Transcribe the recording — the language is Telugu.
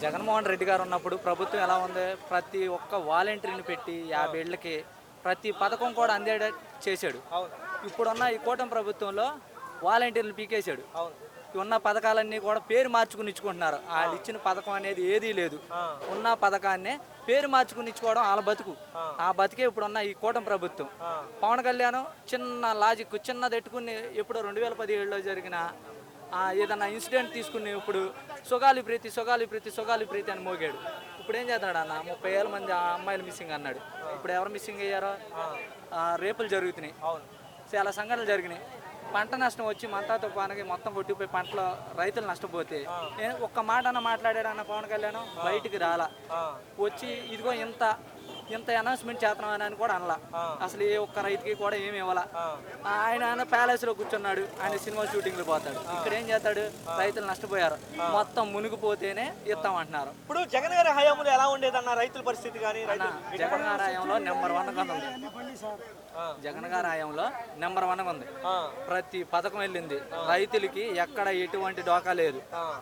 జగన్మోహన్ రెడ్డి గారు ఉన్నప్పుడు ప్రభుత్వం ఎలా ఉంది, ప్రతి ఒక్క వాలంటీర్ని పెట్టి 50 ఏళ్ళకి ప్రతి పథకం కూడా అందేటట్టు చేశాడు. అవును. ఇప్పుడున్న ఈ కూటమి ప్రభుత్వంలో వాలంటీర్లు పీకేశాడు. అవును. ఉన్న పథకాలన్నీ కూడా పేరు మార్చుకుని ఇచ్చుకుంటున్నారు. వాళ్ళు ఇచ్చిన పథకం అనేది ఏదీ లేదు. ఉన్న పథకాన్నే పేరు మార్చుకుని ఇచ్చుకోవడం వాళ్ళ బతుకు. ఆ బతికే ఇప్పుడున్న ఈ కూటమి ప్రభుత్వం. పవన్ కళ్యాణ్ చిన్న లాజిక్ చిన్నది ఎట్టుకుని ఎప్పుడో 2017లో జరిగిన ఏదన్నా ఇన్సిడెంట్ తీసుకుని ఇప్పుడు సుగాలి ప్రీతి సుగాలి ప్రీతి సుగాలి ప్రీతి అని మోగాడు. ఇప్పుడు ఏం చేస్తాడు అన్న, 30,000 మంది ఆ అమ్మాయిలు మిస్సింగ్ అన్నాడు. ఇప్పుడు ఎవరు మిస్సింగ్ అయ్యారో, రేపులు జరుగుతున్నాయి, చాలా సంఘటనలు జరిగినాయి. పంట నష్టం వచ్చి మంతా తుఫానుకి మొత్తం కొట్టిపోయి పంటలో రైతులు నష్టపోతే ఒక్క మాట అన్న మాట్లాడాడన్న పవన్ కళ్యాణ్ బయటికి రాలా. వచ్చి ఇదిగో ఇంత అనౌన్స్మెంట్ చేస్తున్నామని అని కూడా అనలా. అసలు ఏ ఒక్క రైతుకి కూడా ఏమి ఇవ్వాల. ఆయన ప్యాలెస్ లో కూర్చున్నాడు, ఆయన సినిమా షూటింగ్లు పోతాడు. ఇక్కడ ఏం చేస్తాడు, రైతులు నష్టపోయారు, మొత్తం మునిగిపోతేనే ఇస్తామంటున్నారు. ఇప్పుడు జగన్ గారి హయాంలో ఎలా ఉండేదన్న రైతుల పరిస్థితి కానీ? జగన్ గారి హయాంలో నెంబర్ 1 గా ఉంది. జగన్ గారి హయాంలో నెంబర్ 1 గా ఉంది. ప్రతి పథకం వెళ్ళింది, రైతులకి ఎక్కడ ఎటువంటి డోకా లేదు.